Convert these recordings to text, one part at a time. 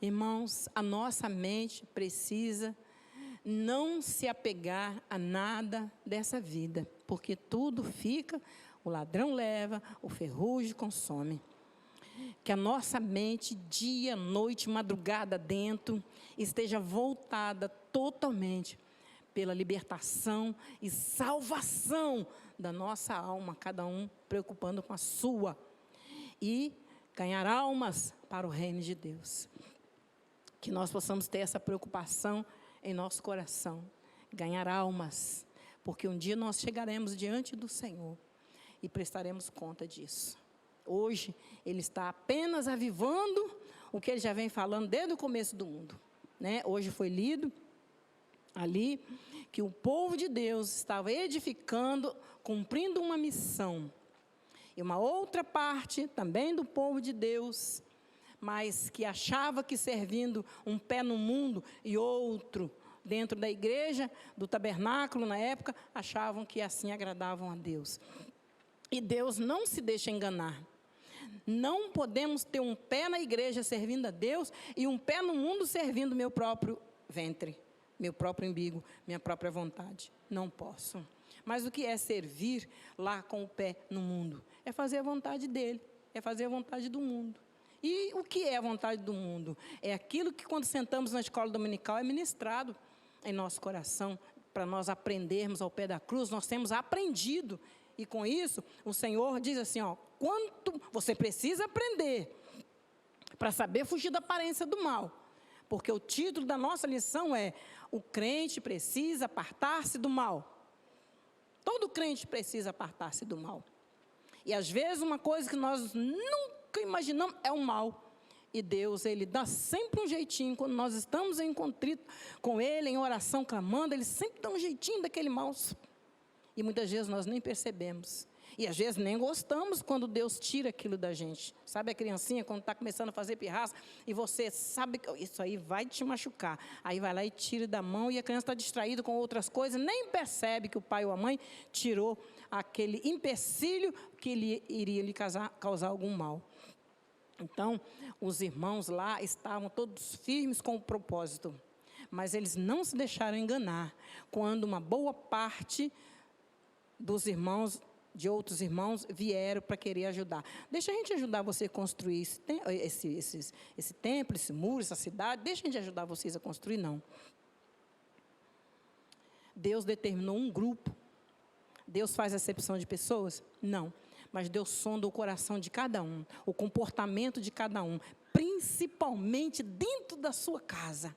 Irmãos, a nossa mente precisa não se apegar a nada dessa vida, porque tudo fica, o ladrão leva, o ferrugem consome. Que a nossa mente, dia, noite, madrugada dentro, esteja voltada totalmente pela libertação e salvação da nossa alma, cada um preocupando com a sua, e ganhar almas para o reino de Deus. Que nós possamos ter essa preocupação em nosso coração, ganhar almas, porque um dia nós chegaremos diante do Senhor e prestaremos conta disso. Hoje, Ele está apenas avivando o que Ele já vem falando desde o começo do mundo, né? Hoje foi lido ali que o povo de Deus estava edificando, cumprindo uma missão. E uma outra parte também do povo de Deus, mas que achava que servindo um pé no mundo e outro dentro da igreja, do tabernáculo na época, achavam que assim agradavam a Deus. E Deus não se deixa enganar. Não podemos ter um pé na igreja servindo a Deus e um pé no mundo servindo meu próprio ventre, meu próprio umbigo, minha própria vontade. Não posso. Mas o que é servir lá com o pé no mundo? É fazer a vontade dele, é fazer a vontade do mundo. E o que é a vontade do mundo? É aquilo que quando sentamos na escola dominical é ministrado em nosso coração, para nós aprendermos ao pé da cruz. Nós temos aprendido. E com isso, o Senhor diz assim, ó, quanto você precisa aprender para saber fugir da aparência do mal. Porque o título da nossa lição é: o crente precisa apartar-se do mal. Todo crente precisa apartar-se do mal. E às vezes uma coisa que nós nunca imaginamos é o mal. E Deus, Ele dá sempre um jeitinho, quando nós estamos em contrito com Ele, em oração, clamando, Ele sempre dá um jeitinho daquele mal. E muitas vezes nós nem percebemos. E às vezes nem gostamos quando Deus tira aquilo da gente. Sabe a criancinha quando está começando a fazer pirraça e você sabe que isso aí vai te machucar. Aí vai lá e tira da mão e a criança está distraída com outras coisas, nem percebe que o pai ou a mãe tirou aquele empecilho que iria lhe causar algum mal. Então, os irmãos lá estavam todos firmes com o propósito. Mas eles não se deixaram enganar quando uma boa parte dos irmãos, de outros irmãos, vieram para querer ajudar. Deixa a gente ajudar você a construir esse templo, esse muro, essa cidade. Deixa a gente ajudar vocês a construir, não. Deus determinou um grupo. Deus faz acepção de pessoas? Não. Mas Deus sonda o coração de cada um, o comportamento de cada um, principalmente dentro da sua casa.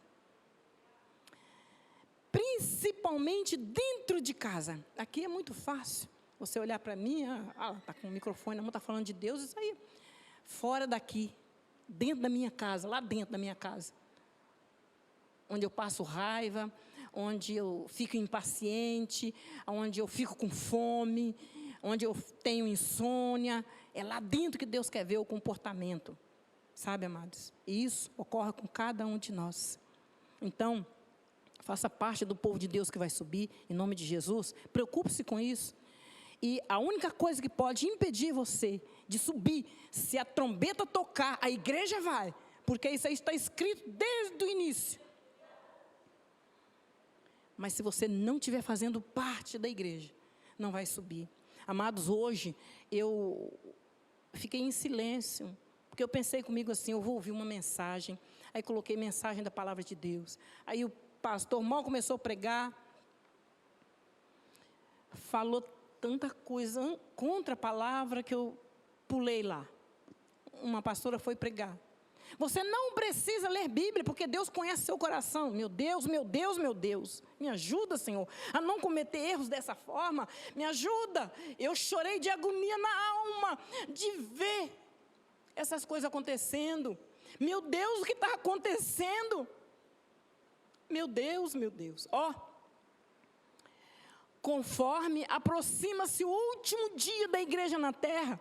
Principalmente dentro de casa. Aqui é muito fácil. Você olhar para mim, está com o microfone na mão, está falando de Deus, isso aí. Fora daqui, dentro da minha casa, lá dentro da minha casa. Onde eu passo raiva, onde eu fico impaciente, onde eu fico com fome, onde eu tenho insônia. É lá dentro que Deus quer ver o comportamento. Sabe, amados? E isso ocorre com cada um de nós. Então, faça parte do povo de Deus que vai subir, em nome de Jesus. Preocupe-se com isso. E a única coisa que pode impedir você de subir, se a trombeta tocar, a igreja vai. Porque isso aí está escrito desde o início. Mas se você não estiver fazendo parte da igreja, não vai subir. Amados, hoje eu fiquei em silêncio. Porque eu pensei comigo assim, eu vou ouvir uma mensagem. Aí coloquei mensagem da palavra de Deus. Aí o pastor mal começou a pregar, falou tanta coisa contra a palavra que eu pulei lá. Uma pastora foi pregar. Você não precisa ler Bíblia, porque Deus conhece seu coração. Meu Deus, meu Deus, meu Deus. Me ajuda, Senhor, a não cometer erros dessa forma. Me ajuda. Eu chorei de agonia na alma, de ver essas coisas acontecendo. Meu Deus, o que está acontecendo? Meu Deus, meu Deus. Conforme aproxima-se o último dia da igreja na terra,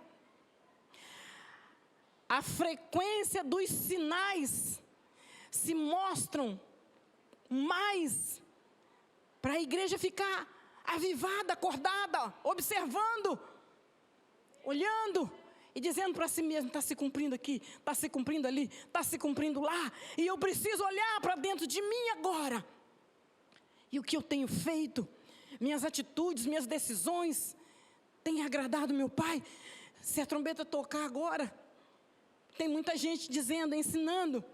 a frequência dos sinais se mostram mais para a igreja ficar avivada, acordada, observando, olhando e dizendo para si mesmo, está se cumprindo aqui, está se cumprindo ali, está se cumprindo lá, e eu preciso olhar para dentro de mim agora. E o que eu tenho feito, minhas atitudes, minhas decisões, têm agradado meu Pai? Se a trombeta tocar agora, tem muita gente dizendo, ensinando.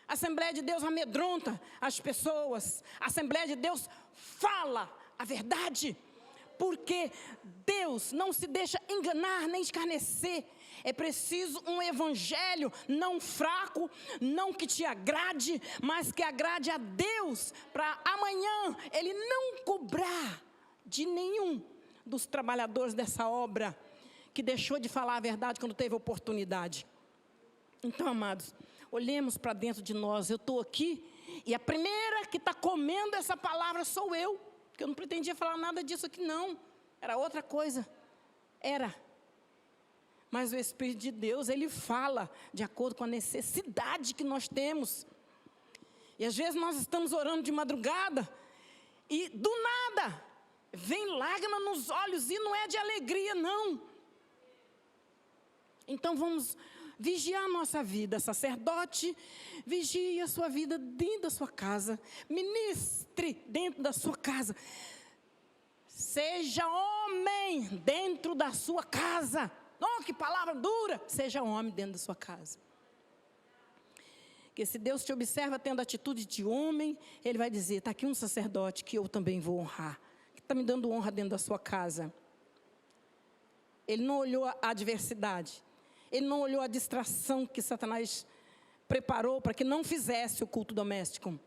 A Assembleia de Deus amedronta as pessoas. A Assembleia de Deus fala a verdade. Porque Deus não se deixa enganar nem escarnecer. É preciso um evangelho não fraco, não que te agrade, mas que agrade a Deus, para amanhã Ele não cobrar de nenhum dos trabalhadores dessa obra, que deixou de falar a verdade quando teve oportunidade. Então, amados, olhemos para dentro de nós. Eu estou aqui e a primeira que está comendo essa palavra sou eu. Porque eu não pretendia falar nada disso aqui, não. Era outra coisa. Mas o Espírito de Deus, Ele fala de acordo com a necessidade que nós temos. E às vezes nós estamos orando de madrugada e do nada vem lágrima nos olhos e não é de alegria, não. Então vamos vigiar a nossa vida. Sacerdote, vigie a sua vida dentro da sua casa. Ministre dentro da sua casa. Seja homem dentro da sua casa. Oh, que palavra dura! Seja homem dentro da sua casa. Porque se Deus te observa tendo atitude de homem, Ele vai dizer, está aqui um sacerdote que eu também vou honrar. Que está me dando honra dentro da sua casa. Ele não olhou a adversidade. Ele não olhou a distração que Satanás preparou para que não fizesse o culto doméstico.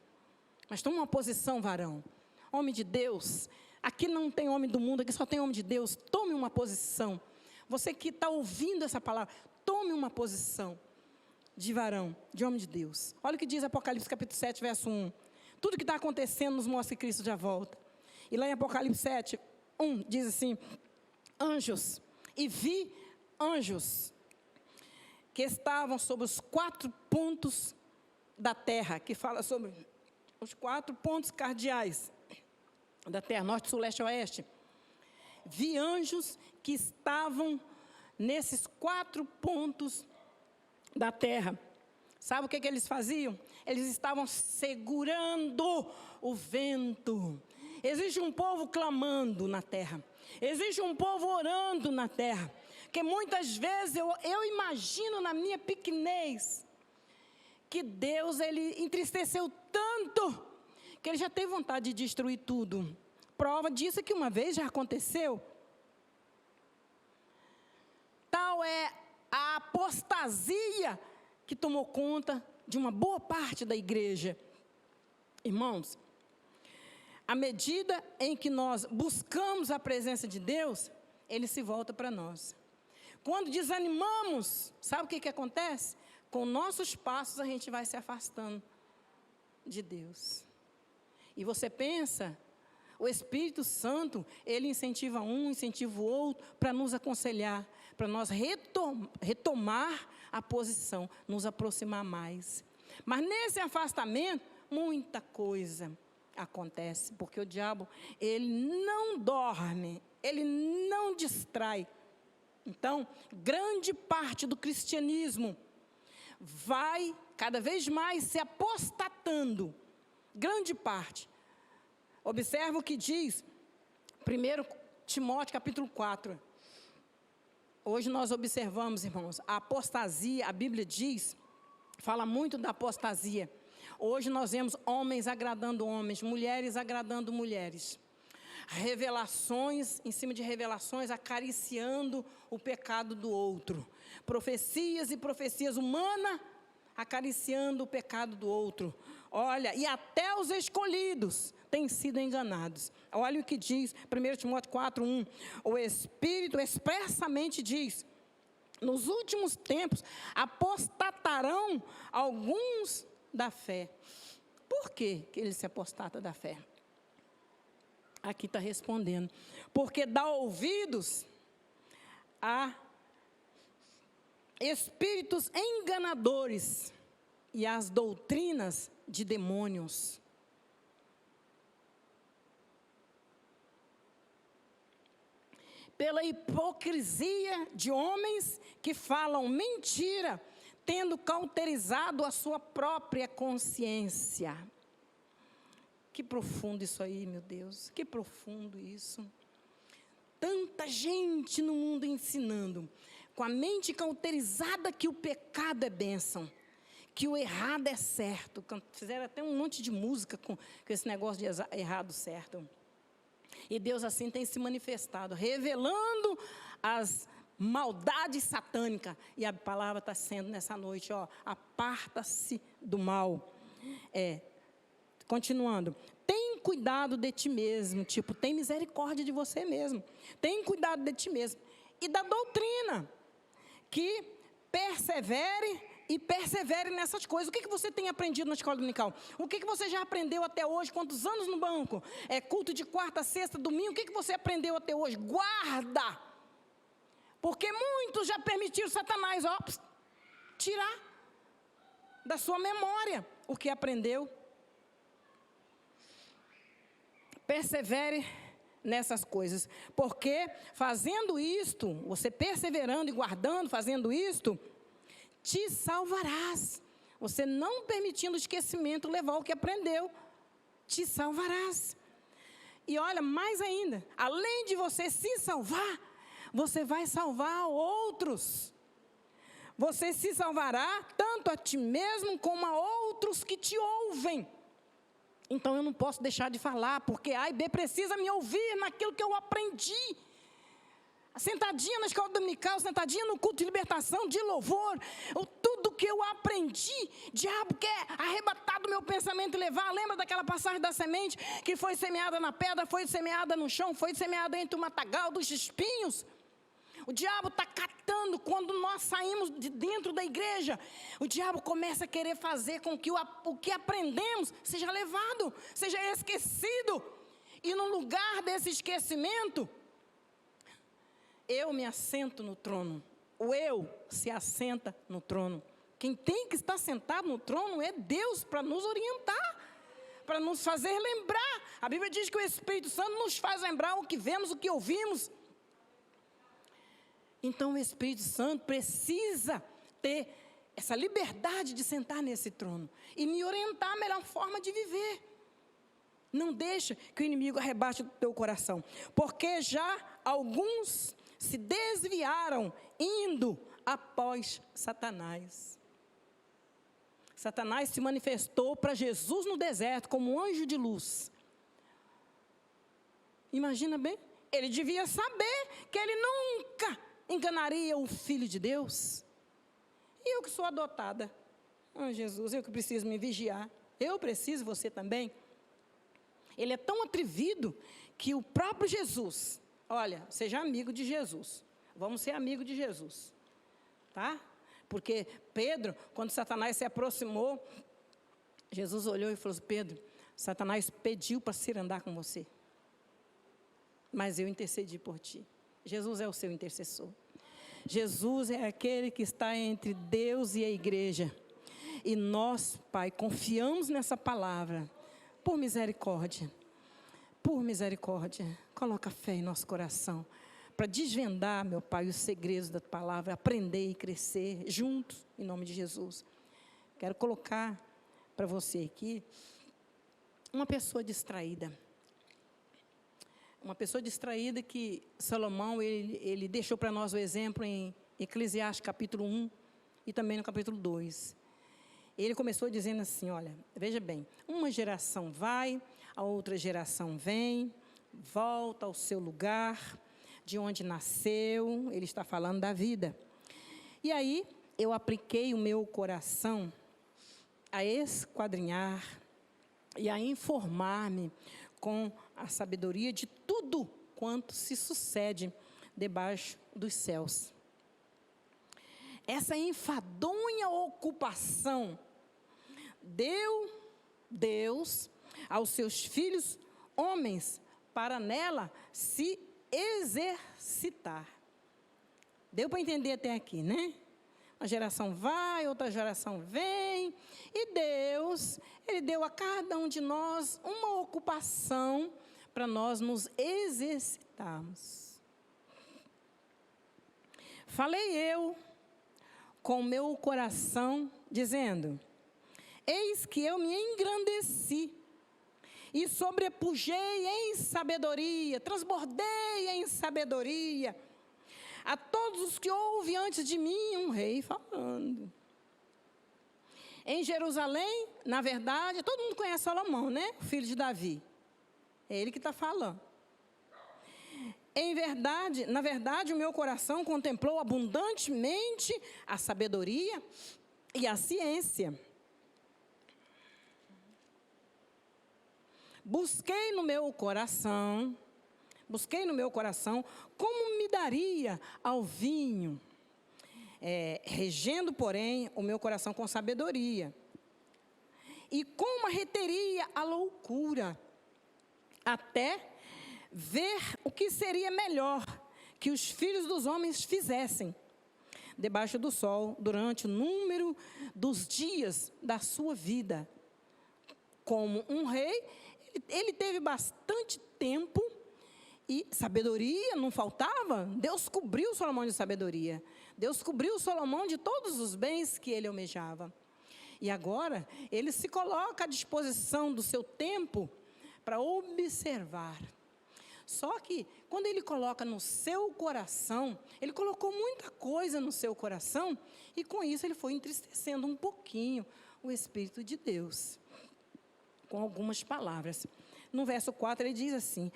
Mas toma uma posição, varão. Homem de Deus. Aqui não tem homem do mundo, aqui só tem homem de Deus. Tome uma posição. Você que está ouvindo essa palavra, tome uma posição de varão, de homem de Deus. Olha o que diz Apocalipse capítulo 7, verso 1. Tudo que está acontecendo nos mostra que Cristo já volta. E lá em Apocalipse 7, 1, diz assim, anjos, e vi anjos que estavam sobre os 4 pontos da terra, que fala sobre os 4 pontos cardeais da terra, norte, sul, leste e oeste. Vi anjos que estavam nesses 4 pontos da terra. Sabe o que eles faziam? Eles estavam segurando o vento. Existe um povo clamando na terra. Existe um povo orando na terra. Que muitas vezes eu imagino na minha pequenez que Deus, Ele entristeceu tanto que Ele já teve vontade de destruir tudo. Prova disso é que uma vez já aconteceu. Tal é a apostasia que tomou conta de uma boa parte da igreja. Irmãos, à medida em que nós buscamos a presença de Deus, Ele se volta para nós. Quando desanimamos, sabe o que acontece? Com nossos passos a gente vai se afastando de Deus. E você pensa, o Espírito Santo, Ele incentiva um, incentiva o outro para nos aconselhar, para nós retomar a posição, nos aproximar mais. Mas nesse afastamento, muita coisa acontece, porque o diabo, ele não dorme, ele não distrai. Então, grande parte do cristianismo vai cada vez mais se apostatando. Grande parte. Observa o que diz 1 Timóteo capítulo 4. Hoje nós observamos, irmãos, a apostasia, a Bíblia diz, fala muito da apostasia. Hoje nós vemos homens agradando homens, mulheres agradando mulheres. Revelações, em cima de revelações, acariciando o pecado do outro. Profecias e profecias humanas, acariciando o pecado do outro. Olha, e até os escolhidos têm sido enganados. Olha o que diz 1 Timóteo 4, 1. O Espírito expressamente diz, nos últimos tempos apostatarão alguns da fé. Por que ele se apostata da fé? Aqui está respondendo. Porque dá ouvidos a espíritos enganadores e às doutrinas de demônios. pela hipocrisia de homens que falam mentira, tendo cauterizado a sua própria consciência. Que profundo isso aí, meu Deus, que profundo isso. Tanta gente no mundo ensinando, com a mente cauterizada que o pecado é bênção, que o errado é certo. Fizeram até um monte de música com esse negócio de errado certo. E Deus assim tem se manifestado, revelando as maldades satânicas. E a palavra está sendo nessa noite, aparta-se do mal. Continuando. Tem cuidado de ti mesmo, tem misericórdia de você mesmo. Tem cuidado de ti mesmo. E da doutrina, que persevere nessas coisas. O que você tem aprendido na escola dominical? O que você já aprendeu até hoje? Quantos anos no banco? Culto de quarta, sexta, domingo. O que você aprendeu até hoje? Guarda! Porque muitos já permitiram Satanás tirar da sua memória o que aprendeu. Persevere nessas coisas, porque fazendo isto, você perseverando e guardando, fazendo isto, te salvarás. Você não permitindo o esquecimento levar o que aprendeu, te salvarás. E olha, mais ainda, além de você se salvar, você vai salvar outros. Você se salvará tanto a ti mesmo como a outros que te ouvem. Então eu não posso deixar de falar, porque A e B precisa me ouvir naquilo que eu aprendi. Sentadinha na escola dominical, sentadinha no culto de libertação, de louvor, tudo que eu aprendi, diabo quer arrebatar do meu pensamento e levar. Lembra daquela passagem da semente que foi semeada na pedra, foi semeada no chão, foi semeada entre o matagal dos espinhos? O diabo está catando. Quando nós saímos de dentro da igreja, o diabo começa a querer fazer com que o que aprendemos seja levado, seja esquecido. E no lugar desse esquecimento, eu me assento no trono. O eu se assenta no trono. Quem tem que estar sentado no trono é Deus, para nos orientar, para nos fazer lembrar. A Bíblia diz que o Espírito Santo nos faz lembrar o que vemos, o que ouvimos. Então o Espírito Santo precisa ter essa liberdade de sentar nesse trono e me orientar a melhor forma de viver. Não deixa que o inimigo arrebate do teu coração, porque já alguns se desviaram indo após Satanás. Satanás se manifestou para Jesus no deserto como um anjo de luz. Imagina bem, ele devia saber que ele nunca enganaria o Filho de Deus. E eu que sou adotada, Jesus, eu que preciso me vigiar, eu preciso, você também. Ele é tão atrevido que o próprio Jesus, olha, seja amigo de Jesus, vamos ser amigo de Jesus, tá? Porque Pedro, quando Satanás se aproximou, Jesus olhou e falou assim: Pedro, Satanás pediu para se andar com você, mas eu intercedi por ti. Jesus é o seu intercessor. Jesus é aquele que está entre Deus e a igreja. E nós, Pai, confiamos nessa palavra. Por misericórdia, coloca fé em nosso coração, para desvendar, meu Pai, os segredos da palavra, aprender e crescer juntos, em nome de Jesus. Quero colocar para você aqui uma pessoa distraída. Uma pessoa distraída que Salomão, ele deixou para nós o exemplo em Eclesiastes capítulo 1 e também no capítulo 2. Ele começou dizendo assim, olha, veja bem, uma geração vai, a outra geração vem, volta ao seu lugar, de onde nasceu. Ele está falando da vida. E aí, eu apliquei o meu coração a esquadrinhar e a informar-me com a sabedoria de tudo quanto se sucede debaixo dos céus. Essa enfadonha ocupação deu Deus aos seus filhos homens para nela se exercitar. Deu para entender até aqui, né? Uma geração vai, outra geração vem, e Deus, Ele deu a cada um de nós uma ocupação para nós nos exercitarmos. Falei eu com o meu coração, dizendo: eis que eu me engrandeci e sobrepujei em sabedoria, transbordei em sabedoria a todos os que houve antes de mim, um rei falando. Em Jerusalém, na verdade, todo mundo conhece Salomão, né? O filho de Davi. É ele que está falando. Na verdade, o meu coração contemplou abundantemente a sabedoria e a ciência. Busquei no meu coração como me daria ao vinho, regendo, porém, o meu coração com sabedoria. E como reteria a loucura, até ver o que seria melhor que os filhos dos homens fizessem debaixo do sol durante o número dos dias da sua vida. Como um rei, ele teve bastante tempo e sabedoria não faltava. Deus cobriu Salomão de sabedoria. Deus cobriu Salomão de todos os bens que ele almejava. E agora, ele se coloca à disposição do seu tempo para observar. Só que, quando ele coloca no seu coração, ele colocou muita coisa no seu coração, e com isso ele foi entristecendo um pouquinho o Espírito de Deus, com algumas palavras. No verso 4 ele diz assim,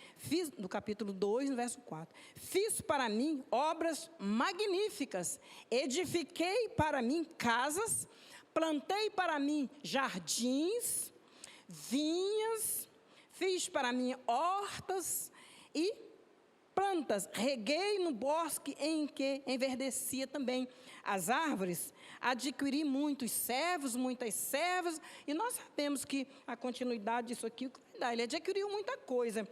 no capítulo 2, no verso 4, fiz para mim obras magníficas, edifiquei para mim casas, plantei para mim jardins, vinhas, fiz para mim hortas e plantas, reguei no bosque em que enverdecia também as árvores, adquiri muitos servos, muitas servas, e nós sabemos que a continuidade disso aqui, ele adquiriu muita coisa,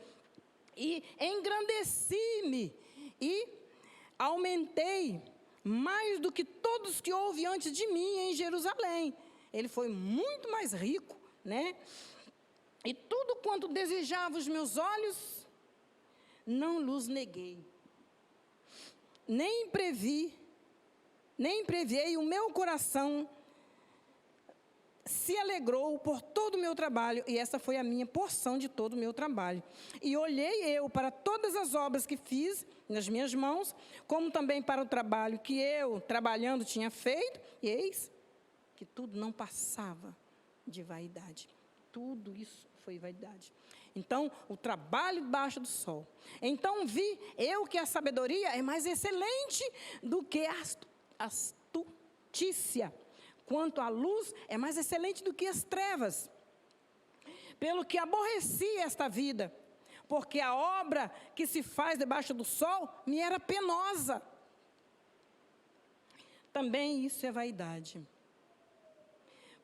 e engrandeci-me, e aumentei mais do que todos que houve antes de mim em Jerusalém. Ele foi muito mais rico, né? E tudo quanto desejava os meus olhos, não lhes neguei. Nem previei o meu coração, se alegrou por todo o meu trabalho, e essa foi a minha porção de todo o meu trabalho. E olhei eu para todas as obras que fiz nas minhas mãos, como também para o trabalho que eu, trabalhando, tinha feito, e eis que tudo não passava de vaidade. Tudo isso foi vaidade. Então, o trabalho debaixo do sol. Então, vi eu que a sabedoria é mais excelente do que a astutícia. Quanto à luz, é mais excelente do que as trevas. Pelo que aborreci esta vida, porque a obra que se faz debaixo do sol me era penosa. Também isso é vaidade.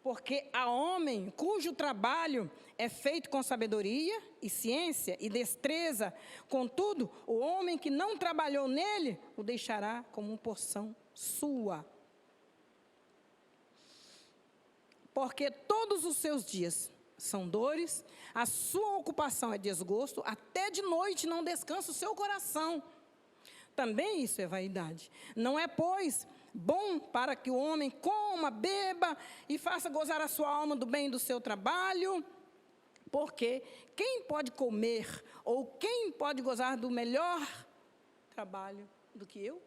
Porque há homem cujo trabalho é feito com sabedoria e ciência e destreza, contudo, o homem que não trabalhou nele, o deixará como porção sua. Porque todos os seus dias são dores, a sua ocupação é desgosto, até de noite não descansa o seu coração. Também isso é vaidade. Não é, pois, bom para que o homem coma, beba e faça gozar a sua alma do bem do seu trabalho, porque quem pode comer ou quem pode gozar do melhor trabalho do que eu?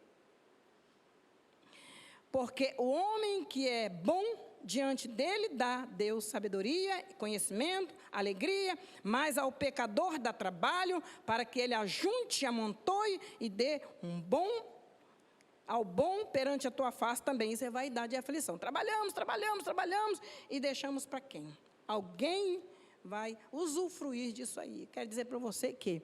Porque o homem que é bom, diante dele dá Deus sabedoria, conhecimento, alegria, mas ao pecador dá trabalho, para que ele ajunte, amontoe e dê ao bom perante a tua face também. Isso é vaidade e aflição. Trabalhamos e deixamos para quem? Alguém vai usufruir disso aí. Quero dizer para você que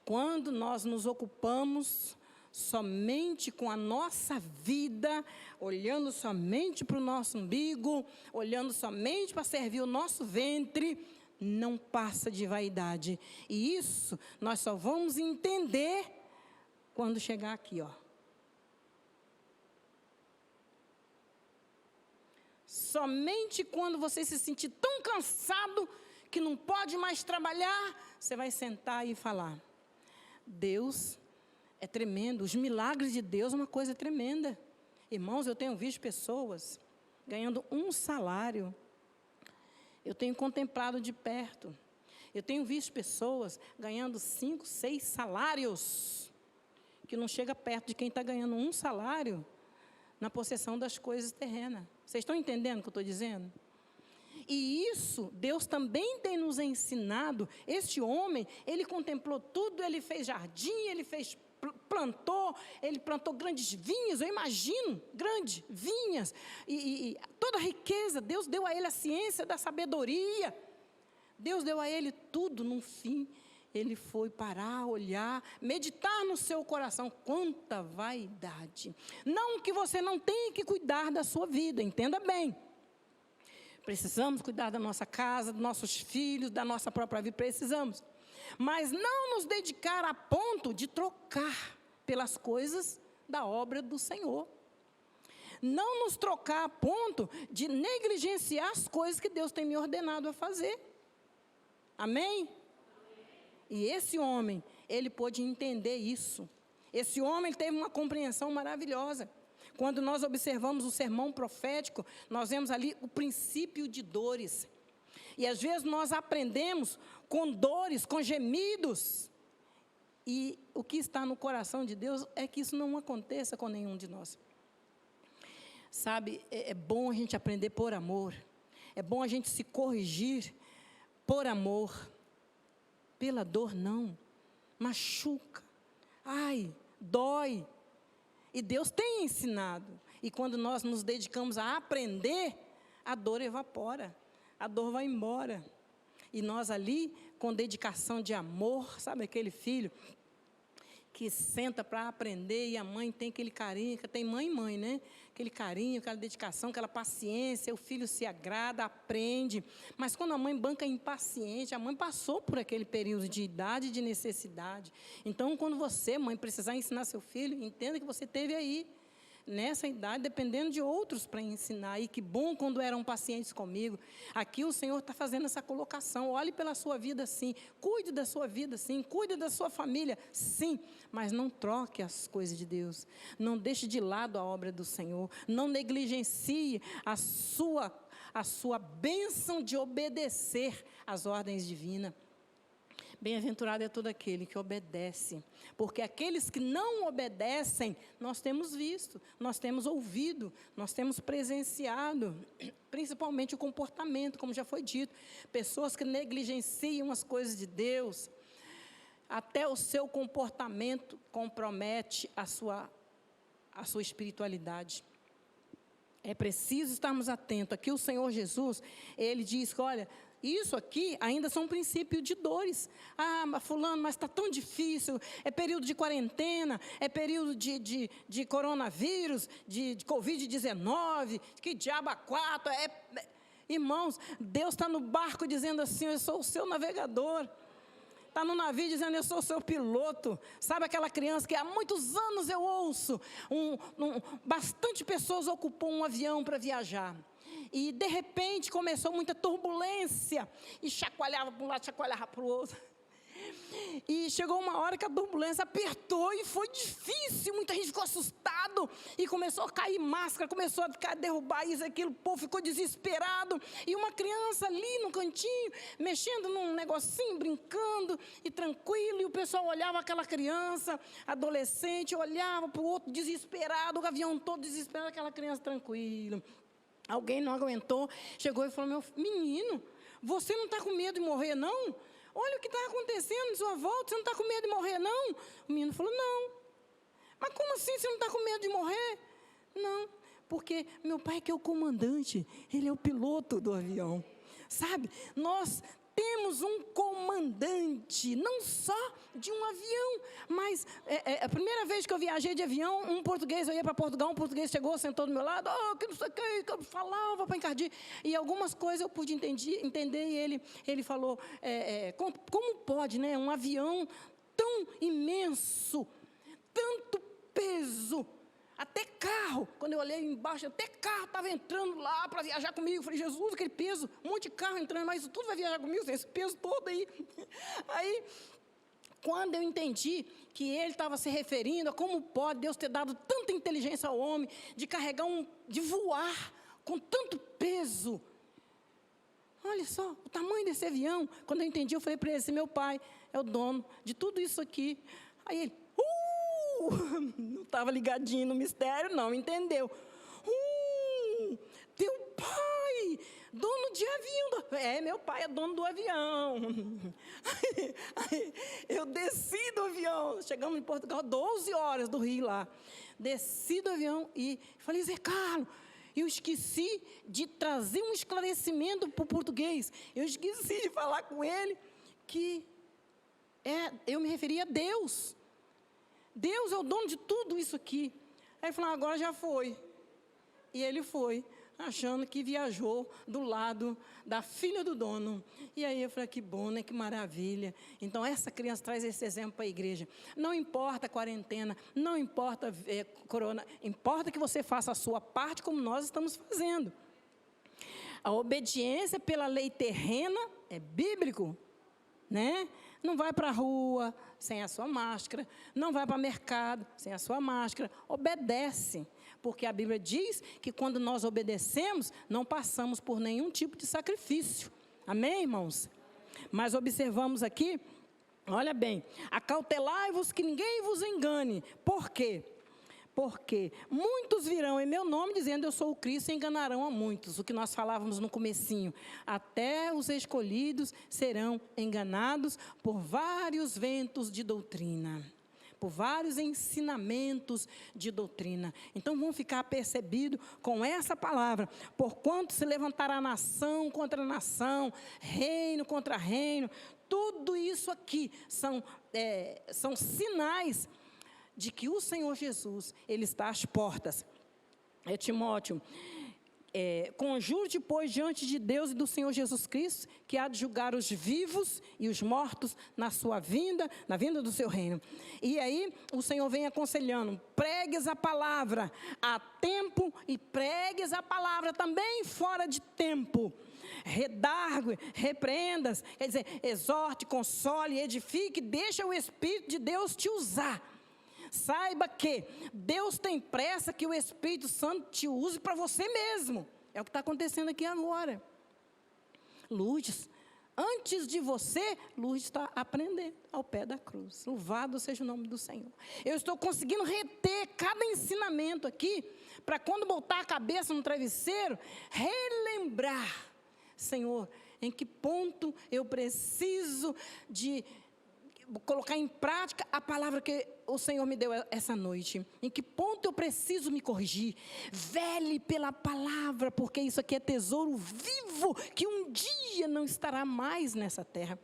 quando nós nos ocupamos somente com a nossa vida, olhando somente para o nosso umbigo, olhando somente para servir o nosso ventre, não passa de vaidade. E isso nós só vamos entender quando chegar aqui, ó. Somente quando você se sentir tão cansado que não pode mais trabalhar, você vai sentar e falar: Deus É tremendo. Os milagres de Deus é uma coisa tremenda. Irmãos, eu tenho visto pessoas ganhando um salário. Eu tenho contemplado de perto. Eu tenho visto pessoas ganhando 5, 6 salários, que não chega perto de quem está ganhando um salário na possessão das coisas terrenas. Vocês estão entendendo o que eu estou dizendo? E isso, Deus também tem nos ensinado. Este homem, ele contemplou tudo, ele fez jardim, ele plantou grandes vinhas, eu imagino, grandes vinhas, e toda a riqueza. Deus deu a ele a ciência da sabedoria, Deus deu a ele tudo. No fim, ele foi parar, olhar, meditar no seu coração. Quanta vaidade! Não que você não tenha que cuidar da sua vida, entenda bem. Precisamos cuidar da nossa casa, dos nossos filhos, da nossa própria vida, precisamos. Mas não nos dedicar a ponto de trocar pelas coisas da obra do Senhor. Não nos trocar a ponto de negligenciar as coisas que Deus tem me ordenado a fazer. Amém? E esse homem, ele pôde entender isso. Esse homem teve uma compreensão maravilhosa. Quando nós observamos o sermão profético, nós vemos ali o princípio de dores. E às vezes nós aprendemos com dores, com gemidos. E o que está no coração de Deus é que isso não aconteça com nenhum de nós. Sabe, é bom a gente aprender por amor. É bom a gente se corrigir por amor. Pela dor não. Machuca. Ai, dói. E Deus tem ensinado. E quando nós nos dedicamos a aprender, a dor evapora. A dor vai embora. E nós ali, com dedicação de amor, sabe aquele filho que senta para aprender e a mãe tem aquele carinho, que tem mãe e mãe, né? Aquele carinho, aquela dedicação, aquela paciência, o filho se agrada, aprende. Mas quando a mãe banca impaciente, a mãe passou por aquele período de idade e de necessidade. Então, quando você, mãe, precisar ensinar seu filho, entenda que você teve aí, nessa idade, dependendo de outros para ensinar. E que bom quando eram pacientes comigo. Aqui o Senhor está fazendo essa colocação. Olhe pela sua vida, sim. Cuide da sua vida, sim. Cuide da sua família, sim. Mas não troque as coisas de Deus. Não deixe de lado a obra do Senhor. Não negligencie a sua bênção de obedecer às ordens divinas. Bem-aventurado é todo aquele que obedece, porque aqueles que não obedecem, nós temos visto, nós temos ouvido, nós temos presenciado, principalmente o comportamento, como já foi dito, pessoas que negligenciam as coisas de Deus, até o seu comportamento compromete a sua espiritualidade. É preciso estarmos atentos. Aqui o Senhor Jesus, Ele diz, olha, isso aqui ainda são princípios de dores. Ah, mas fulano, mas está tão difícil, é período de quarentena, é período de coronavírus, de Covid-19, que diabo a quatro. Irmãos, Deus está no barco dizendo assim, eu sou o seu navegador. Está no navio dizendo, eu sou o seu piloto. Sabe aquela criança que há muitos anos eu ouço, bastante pessoas ocupou um avião para viajar. E, de repente, começou muita turbulência. E chacoalhava para um lado, chacoalhava para o outro. E chegou uma hora que a turbulência apertou e foi difícil. Muita gente ficou assustado. E começou a cair máscara, começou a ficar, derrubar isso, aquilo. O povo ficou desesperado. E uma criança ali no cantinho, mexendo num negocinho, brincando e tranquilo. E o pessoal olhava aquela criança, adolescente, olhava para o outro desesperado. O avião todo desesperado, aquela criança tranquila. Alguém não aguentou, chegou e falou, meu menino, você não está com medo de morrer, não? Olha o que está acontecendo em sua volta, você não está com medo de morrer, não? O menino falou, não. Mas como assim você não está com medo de morrer? Não, porque meu pai que é o comandante, ele é o piloto do avião. Sabe, nós temos um comandante, não só de um avião, mas a primeira vez que eu viajei de avião, um português, eu ia para Portugal, um português chegou, sentou do meu lado, que não sei o que eu falava para encardir, e algumas coisas eu pude entender, e ele falou, como pode, né, um avião tão imenso, tanto peso, até carro, quando eu olhei embaixo, até carro estava entrando lá para viajar comigo. Eu falei, Jesus, aquele peso, um monte de carro entrando, mas isso tudo vai viajar comigo, esse peso todo aí. Aí, Quando eu entendi que ele estava se referindo a como pode Deus ter dado tanta inteligência ao homem, de carregar de voar com tanto peso. Olha só, o tamanho desse avião. Quando eu entendi, eu falei para ele assim, meu pai é o dono de tudo isso aqui. Aí ele, não estava ligadinho no mistério, não, entendeu? Teu pai, dono de avião. Meu pai é dono do avião. Aí, eu desci do avião, chegamos em Portugal, 12 horas do Rio lá. Desci do avião e falei, Zé Carlos, eu esqueci de trazer um esclarecimento para o português. Eu esqueci de falar com ele que eu me referia a Deus. Deus é o dono de tudo isso aqui. Aí ele falou, agora já foi. E ele foi, achando que viajou do lado da filha do dono. E aí eu falei, que bom, né? Que maravilha. Então essa criança traz esse exemplo para a igreja. Não importa a quarentena, não importa corona, importa que você faça a sua parte como nós estamos fazendo. A obediência pela lei terrena é bíblico, né? Não vai para a rua sem a sua máscara, não vai para o mercado sem a sua máscara, obedece. Porque a Bíblia diz que quando nós obedecemos, não passamos por nenhum tipo de sacrifício. Amém, irmãos? Mas observamos aqui, olha bem, acautelai-vos que ninguém vos engane. Por quê? Porque muitos virão em meu nome dizendo eu sou o Cristo e enganarão a muitos. O que nós falávamos no comecinho. Até os escolhidos serão enganados por vários ventos de doutrina. Por vários ensinamentos de doutrina. Então, vão ficar apercebidos com essa palavra. Porquanto se levantará nação contra nação, reino contra reino. Tudo isso aqui são sinais de que o Senhor Jesus, Ele está às portas. Timóteo, conjure-te, pois, diante de Deus e do Senhor Jesus Cristo, que há de julgar os vivos e os mortos na sua vinda, na vinda do seu reino. E aí, o Senhor vem aconselhando, pregues a palavra a tempo e pregues a palavra também fora de tempo. Redargue, repreendas, quer dizer, exorte, console, edifique, deixa o Espírito de Deus te usar. Saiba que Deus tem pressa que o Espírito Santo te use para você mesmo. É o que está acontecendo aqui agora. Lourdes, antes de você, Lourdes está aprendendo ao pé da cruz. Louvado seja o nome do Senhor. Eu estou conseguindo reter cada ensinamento aqui, para quando botar a cabeça no travesseiro, relembrar, Senhor, em que ponto eu preciso de colocar em prática a palavra que o Senhor me deu essa noite. Em que ponto eu preciso me corrigir? Vele pela palavra, porque isso aqui é tesouro vivo, que um dia não estará mais nessa terra.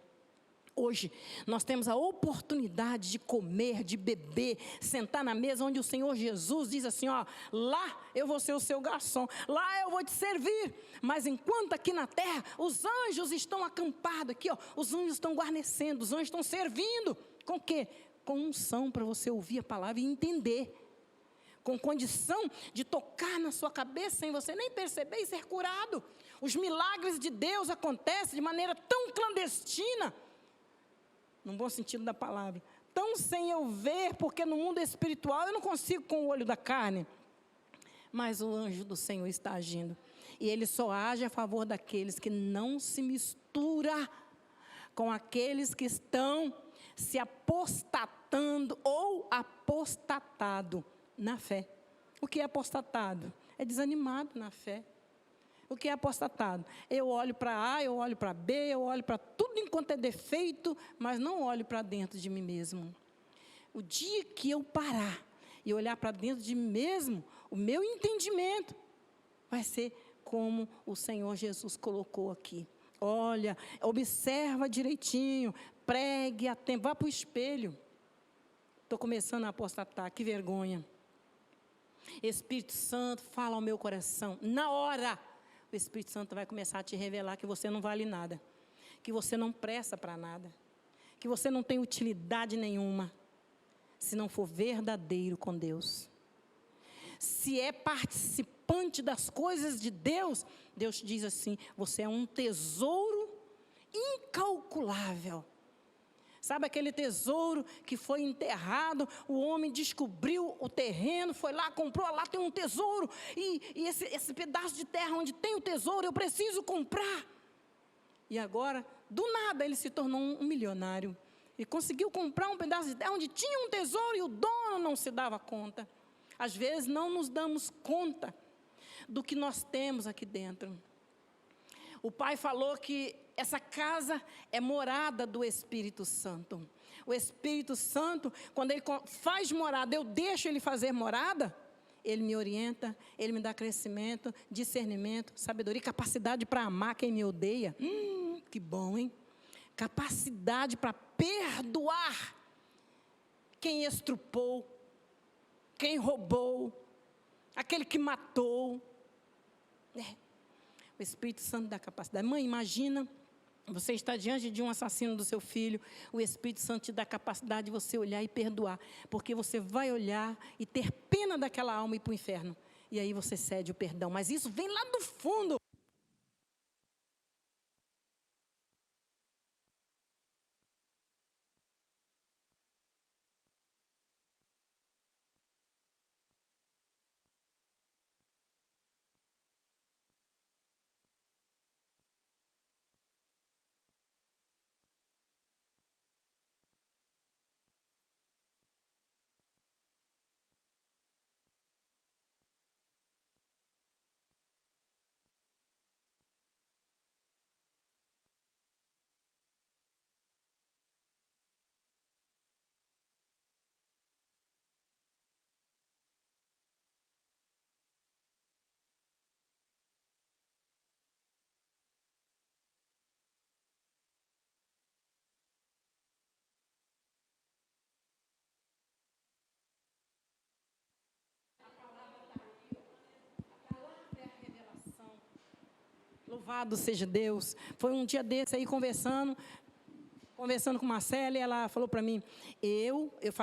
Hoje, nós temos a oportunidade de comer, de beber, sentar na mesa onde o Senhor Jesus diz assim, ó, lá eu vou ser o seu garçom, lá eu vou te servir. Mas enquanto aqui na terra, os anjos estão acampados aqui, ó, os anjos estão guarnecendo, os anjos estão servindo. Com o quê? Com unção para você ouvir a palavra e entender. Com condição de tocar na sua cabeça sem você nem perceber e ser curado. Os milagres de Deus acontecem de maneira tão clandestina, no bom sentido da palavra, tão sem eu ver, porque no mundo espiritual eu não consigo com o olho da carne, mas o anjo do Senhor está agindo, e ele só age a favor daqueles que não se mistura com aqueles que estão se apostatando ou apostatado na fé. O que é apostatado? É desanimado na fé. O que é apostatado? Eu olho para A, eu olho para B, eu olho para tudo enquanto é defeito, mas não olho para dentro de mim mesmo. O dia que eu parar e olhar para dentro de mim mesmo, o meu entendimento vai ser como o Senhor Jesus colocou aqui. Olha, observa direitinho, pregue a tempo, vá para o espelho. Estou começando a apostatar, que vergonha. Espírito Santo, fala ao meu coração, na hora. O Espírito Santo vai começar a te revelar que você não vale nada, que você não presta para nada, que você não tem utilidade nenhuma, se não for verdadeiro com Deus. Se é participante das coisas de Deus, Deus te diz assim, você é um tesouro incalculável. Sabe aquele tesouro que foi enterrado, o homem descobriu o terreno, foi lá, comprou, lá tem um tesouro, e esse pedaço de terra onde tem o tesouro, eu preciso comprar. E agora, do nada, ele se tornou um milionário. E conseguiu comprar um pedaço de terra onde tinha um tesouro e o dono não se dava conta. Às vezes não nos damos conta do que nós temos aqui dentro. O pai falou que essa casa é morada do Espírito Santo. O Espírito Santo, quando ele faz morada, eu deixo ele fazer morada, ele me orienta, ele me dá crescimento, discernimento, sabedoria, capacidade para amar quem me odeia. Que bom, hein? Capacidade para perdoar quem estrupou, quem roubou, aquele que matou. O Espírito Santo dá capacidade. Mãe, imagina, você está diante de um assassino do seu filho, o Espírito Santo te dá capacidade de você olhar e perdoar, porque você vai olhar e ter pena daquela alma e ir para o inferno. E aí você cede o perdão, mas isso vem lá do fundo. Louvado seja Deus. Foi um dia desse aí conversando com Marcela, e ela falou para mim,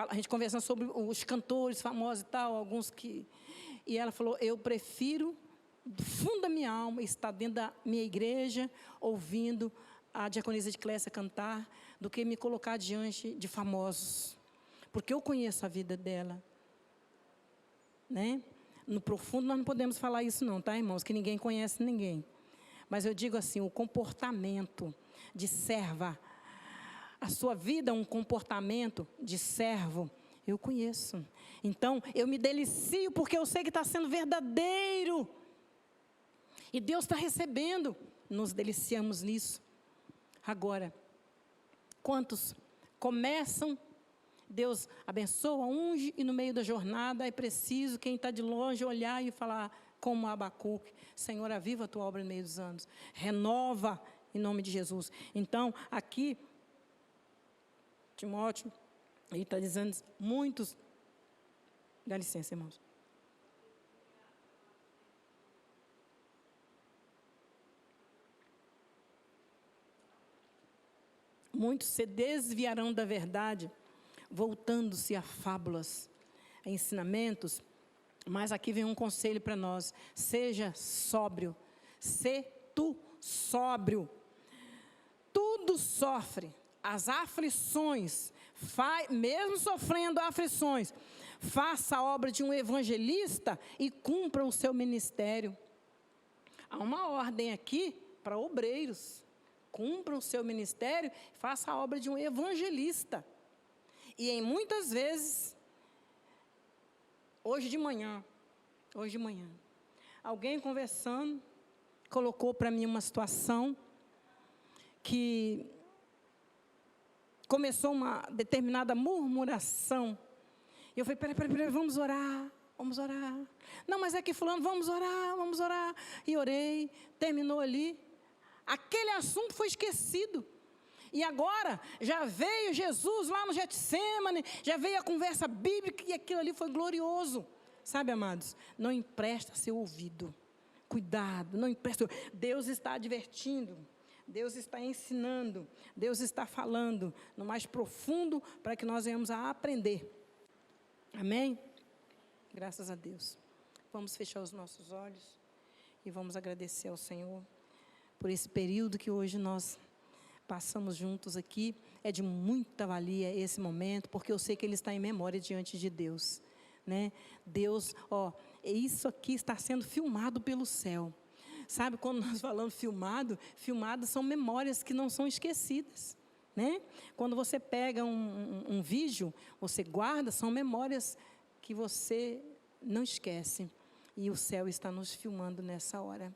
a gente conversando sobre os cantores famosos e tal, alguns que... E ela falou, eu prefiro, do fundo da minha alma, estar dentro da minha igreja, ouvindo a diaconisa de Clécia cantar, do que me colocar diante de famosos. Porque eu conheço a vida dela. Né? No profundo nós não podemos falar isso não, tá, irmãos? Que ninguém conhece ninguém. Mas eu digo assim, o comportamento de serva, a sua vida é um comportamento de servo, eu conheço. Então, eu me delicio porque eu sei que está sendo verdadeiro. E Deus está recebendo, nos deliciamos nisso. Agora, quantos começam, Deus abençoa, unge, e no meio da jornada é preciso quem está de longe olhar e falar, como Abacuque, Senhor, aviva a tua obra no meio dos anos, renova em nome de Jesus. Então, aqui, Timóteo, ele está dizendo, muitos, dá licença, irmãos. Muitos se desviarão da verdade, voltando-se a fábulas, a ensinamentos. Mas aqui vem um conselho para nós, seja sóbrio, sê tu sóbrio. Tudo sofre, as aflições, mesmo sofrendo aflições, faça a obra de um evangelista e cumpra o seu ministério. Há uma ordem aqui para obreiros, cumpra o seu ministério, faça a obra de um evangelista. E em muitas vezes, hoje de manhã, alguém conversando, colocou para mim uma situação que começou uma determinada murmuração. E eu falei, peraí, vamos orar. Não, mas é que fulano, vamos orar. E orei, terminou ali. Aquele assunto foi esquecido. E agora, já veio Jesus lá no Getsêmani, já veio a conversa bíblica, e aquilo ali foi glorioso. Sabe, amados, não empresta seu ouvido. Cuidado, não empresta. Deus está advertindo, Deus está ensinando, Deus está falando no mais profundo para que nós venhamos a aprender. Amém? Graças a Deus. Vamos fechar os nossos olhos e vamos agradecer ao Senhor por esse período que hoje nós passamos juntos aqui, é de muita valia esse momento, porque eu sei que ele está em memória diante de Deus, né? Deus, isso aqui está sendo filmado pelo céu. Sabe, quando nós falamos filmado são memórias que não são esquecidas, né? Quando você pega um vídeo, você guarda, são memórias que você não esquece. E o céu está nos filmando nessa hora.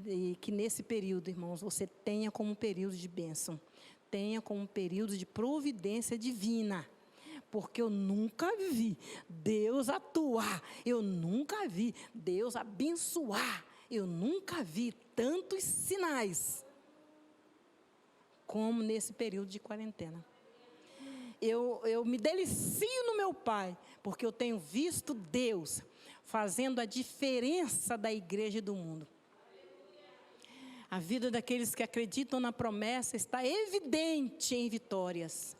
E que nesse período, irmãos, você tenha como um período de bênção, tenha como um período de providência divina, porque eu nunca vi Deus atuar, eu nunca vi Deus abençoar, eu nunca vi tantos sinais como nesse período de quarentena. Eu me delicio no meu Pai, porque eu tenho visto Deus fazendo a diferença da igreja e do mundo. A vida daqueles que acreditam na promessa está evidente em vitórias.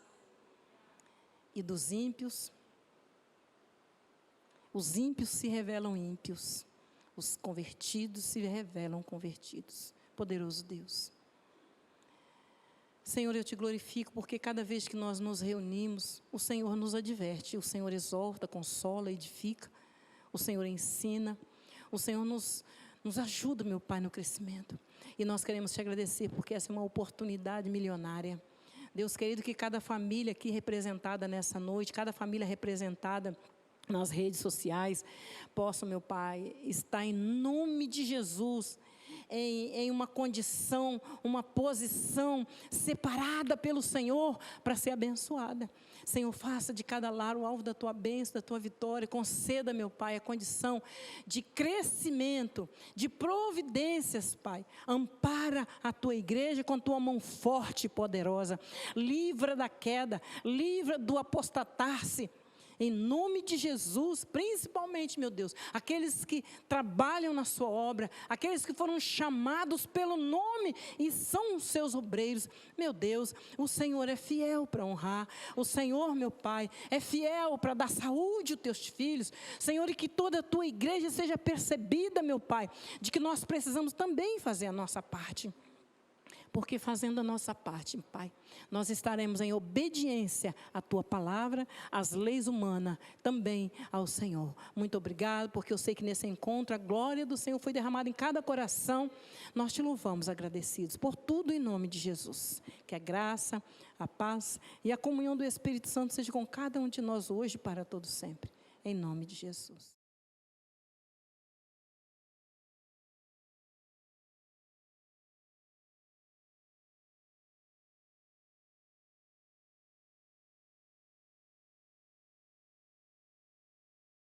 E dos ímpios, os ímpios se revelam ímpios, os convertidos se revelam convertidos. Poderoso Deus. Senhor, eu te glorifico, porque cada vez que nós nos reunimos, o Senhor nos adverte, o Senhor exorta, consola, edifica, o Senhor ensina, o Senhor nos ajuda, meu Pai, no crescimento. E nós queremos te agradecer, porque essa é uma oportunidade milionária. Deus querido, que cada família aqui representada nessa noite, cada família representada nas redes sociais, possa, meu Pai, estar em nome de Jesus, em uma condição, uma posição separada pelo Senhor para ser abençoada. Senhor, faça de cada lar o alvo da tua bênção, da tua vitória. Conceda, meu Pai, a condição de crescimento, de providências, Pai. Ampara a tua igreja com a tua mão forte e poderosa. Livra da queda, livra do apostatar-se. Em nome de Jesus, principalmente, meu Deus, aqueles que trabalham na sua obra, aqueles que foram chamados pelo nome e são os seus obreiros. Meu Deus, o Senhor é fiel para honrar. O Senhor, meu Pai, é fiel para dar saúde aos teus filhos. Senhor, e que toda a tua igreja seja percebida, meu Pai, de que nós precisamos também fazer a nossa parte. Porque fazendo a nossa parte, Pai, nós estaremos em obediência à Tua palavra, às leis humanas, também ao Senhor. Muito obrigado, porque eu sei que nesse encontro a glória do Senhor foi derramada em cada coração. Nós te louvamos agradecidos por tudo em nome de Jesus. Que a graça, a paz e a comunhão do Espírito Santo seja com cada um de nós hoje e para todo sempre. Em nome de Jesus.